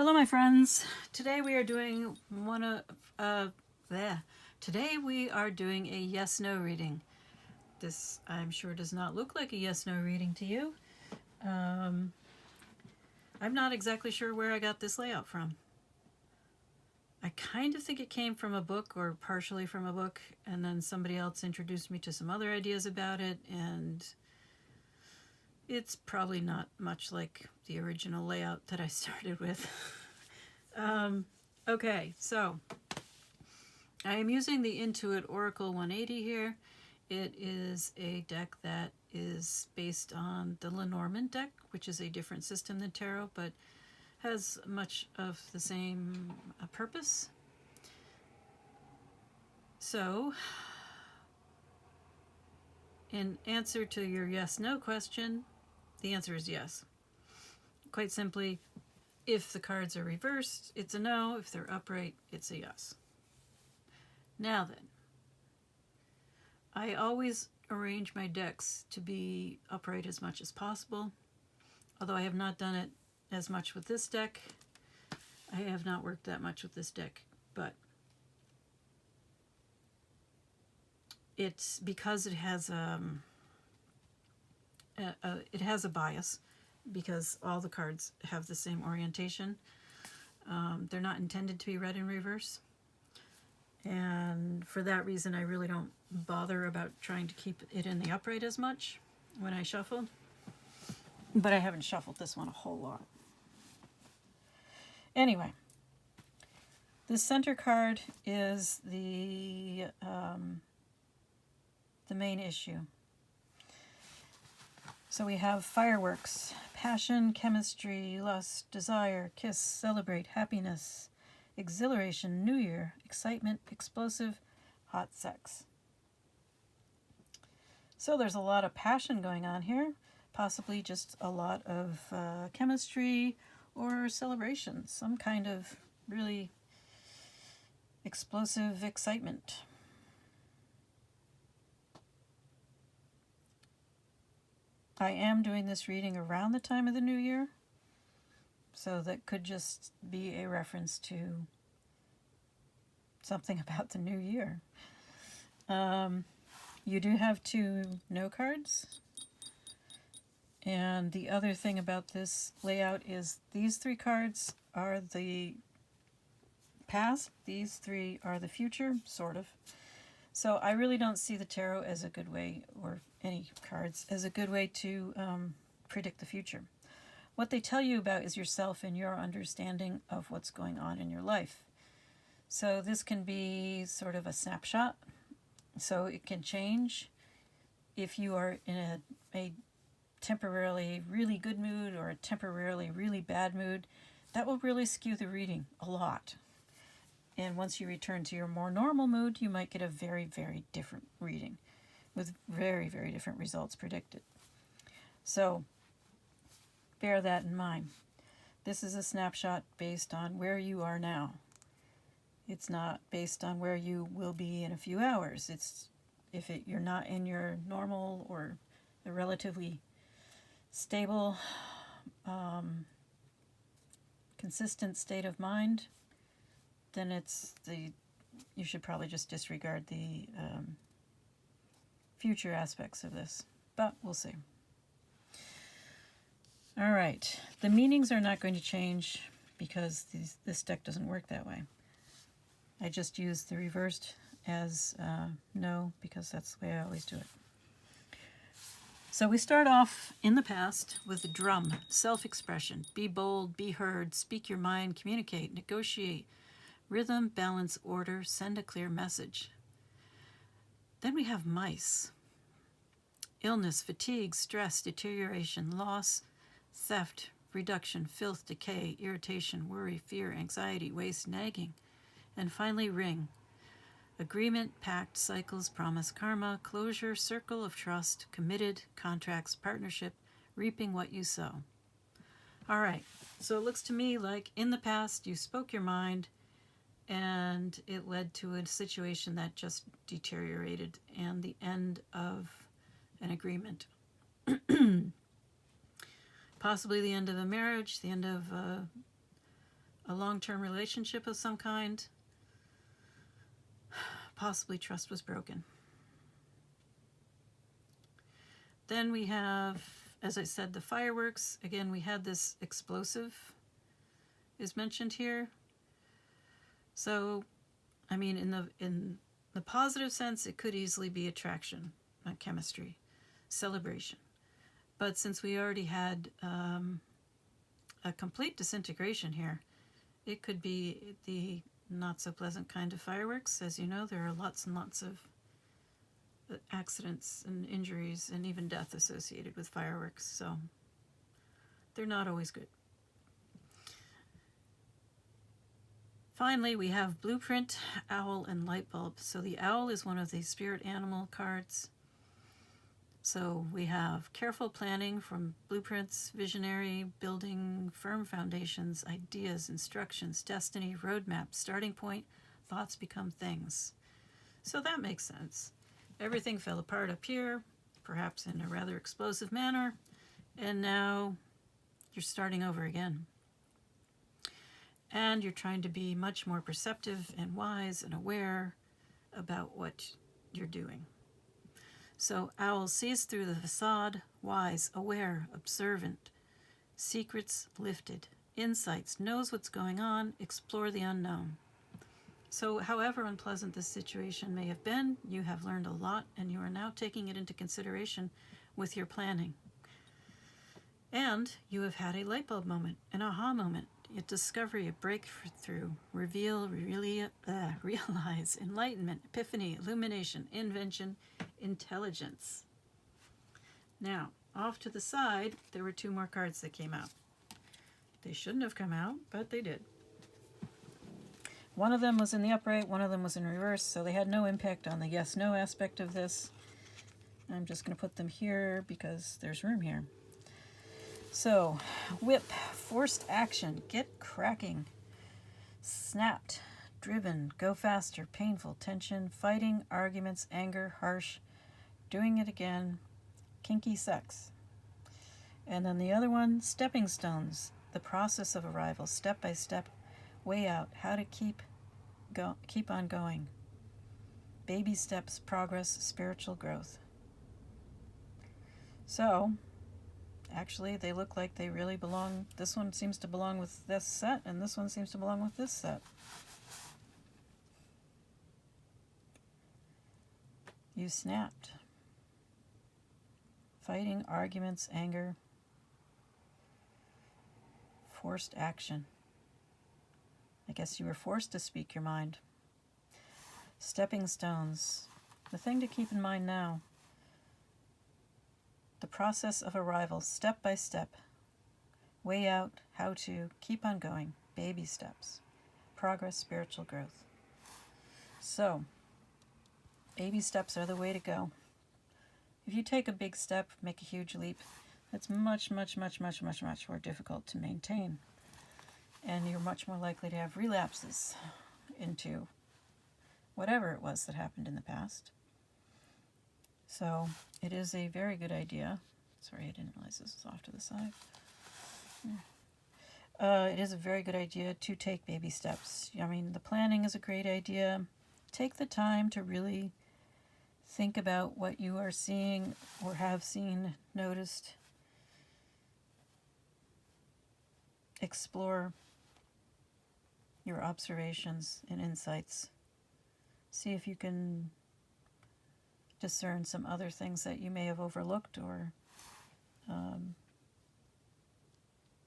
Hello, my friends. Today we are doing Today we are doing a yes/no reading. This, I'm sure, does not look like a yes/no reading to you. I'm not exactly sure where I got this layout from. I kind of think it came from a book or partially from a book, and then somebody else introduced me to some other ideas about it, and it's probably not much like the original layout that I started with. Okay, so I am using the Intuit Oracle 180 here. It is a deck that is based on the Lenormand deck, which is a different system than tarot, but has much of the same purpose. So, in answer to your yes/no question, the answer is yes. Quite simply, if the cards are reversed, it's a no. If they're upright, it's a yes. Now then, I always arrange my decks to be upright as much as possible, although I have not done it as much with this deck. I have not worked that much with this deck, but it's because it has a bias, because all the cards have the same orientation. They're not intended to be read in reverse, and for that reason I really don't bother about trying to keep it in the upright as much when I shuffle. But I haven't shuffled this one a whole lot. Anyway, this center card is the main issue. So we have fireworks, passion, chemistry, lust, desire, kiss, celebrate, happiness, exhilaration, new year, excitement, explosive, hot sex. So there's a lot of passion going on here, possibly just a lot of chemistry or celebration, some kind of really explosive excitement. I am doing this reading around the time of the new year, so that could just be a reference to something about the new year. You do have 2 no cards. And the other thing about this layout is these 3 cards are the past, these 3 are the future, sort of. So I really don't see the tarot as a good way, or any cards, as a good way to predict the future. What they tell you about is yourself and your understanding of what's going on in your life. So this can be sort of a snapshot. So it can change if you are in a temporarily really good mood or a temporarily really bad mood. That will really skew the reading a lot. And once you return to your more normal mood, you might get a very, very different reading with very, very different results predicted. So bear that in mind. This is a snapshot based on where you are now. It's not based on where you will be in a few hours. It's you're not in your normal or a relatively stable, consistent state of mind, then you should probably just disregard the future aspects of this. But we'll see. All right, the meanings are not going to change because this deck doesn't work that way. I just used the reversed as no, because that's the way I always do it. So we start off in the past with the drum, self-expression. Be bold, be heard, speak your mind, communicate, negotiate, rhythm, balance, order, send a clear message. Then we have mice. Illness, fatigue, stress, deterioration, loss, theft, reduction, filth, decay, irritation, worry, fear, anxiety, waste, nagging. And finally, ring. Agreement, pact, cycles, promise, karma, closure, circle of trust, committed, contracts, partnership, reaping what you sow. All right, so it looks to me like in the past you spoke your mind and it led to a situation that just deteriorated and the end of an agreement. Possibly the end of a marriage, the end of a long-term relationship of some kind. Possibly trust was broken. Then we have, as I said, the fireworks. Again, we had this explosive is mentioned here. So, I mean, in the positive sense, it could easily be attraction, not chemistry, celebration. But since we already had a complete disintegration here, it could be the not so pleasant kind of fireworks. As you know, there are lots and lots of accidents and injuries and even death associated with fireworks, so they're not always good. Finally, we have blueprint, owl, and light bulb. So the owl is one of the spirit animal cards. So we have careful planning from blueprints, visionary, building, firm foundations, ideas, instructions, destiny, roadmap, starting point, thoughts become things. So that makes sense. Everything fell apart up here, perhaps in a rather explosive manner, and now you're starting over again. And you're trying to be much more perceptive and wise and aware about what you're doing. So owl sees through the facade, wise, aware, observant, secrets lifted, insights, knows what's going on, explore the unknown. So however unpleasant this situation may have been, you have learned a lot and you are now taking it into consideration with your planning. And you have had a light bulb moment, an aha moment, a discovery, a breakthrough, reveal, realize, enlightenment, epiphany, illumination, invention, intelligence. Now, off to the side, there were 2 more cards that came out. They shouldn't have come out, but they did. One of them was in the upright, one of them was in reverse, so they had no impact on the yes-no aspect of this. I'm just going to put them here because there's room here. So, whip, forced action, get cracking, snapped, driven, go faster, painful, tension, fighting, arguments, anger, harsh, doing it again, kinky sex. And then the other one, stepping stones, the process of arrival, step by step, way out, how to keep on going. Baby steps, progress, spiritual growth. So, actually, they look like they really belong. This one seems to belong with this set, and this one seems to belong with this set. You snapped. Fighting, arguments, anger, forced action. I guess you were forced to speak your mind. Stepping stones. The thing to keep in mind now. The process of arrival, step by step. Way out, how to, keep on going. Baby steps. Progress, spiritual growth. So, baby steps are the way to go. If you take a big step, make a huge leap, that's much, much, much, much, much, much more difficult to maintain. And you're much more likely to have relapses into whatever it was that happened in the past. So it is a very good idea. Sorry, I didn't realize this was off to the side. It is a very good idea to take baby steps. I mean, the planning is a great idea. Take the time to really think about what you are seeing or have seen, noticed. Explore your observations and insights. See if you can discern some other things that you may have overlooked or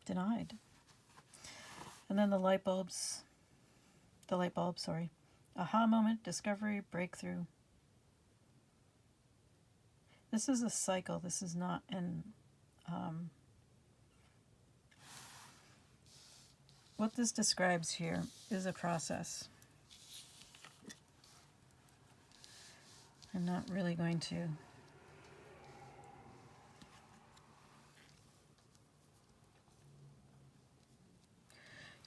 denied. And then the light bulb, aha moment, discovery, breakthrough. This is a cycle. This is not an what this describes here is a process. I'm not really going to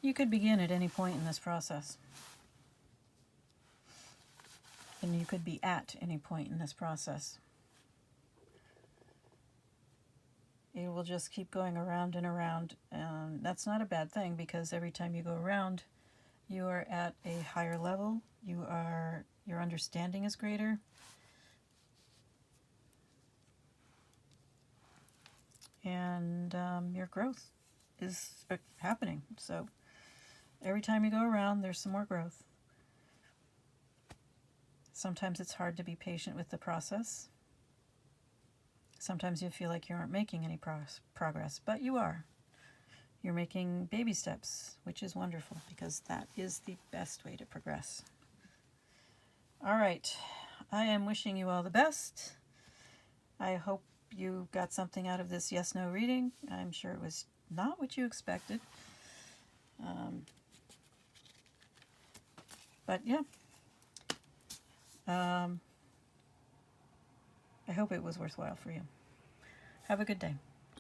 you could begin at any point in this process. And you could be at any point in this process. it will just keep going around and around. That's not a bad thing, because every time you go around, you are at a higher level. Your understanding is greater. And your growth is happening. So every time you go around, there's some more growth. Sometimes it's hard to be patient with the process. Sometimes you feel like you aren't making any progress, but you are. You're making baby steps, which is wonderful, because that is the best way to progress. All right, I am wishing you all the best. I hope you got something out of this yes-no reading. I'm sure it was not what you expected. But yeah, I hope it was worthwhile for you. Have a good day.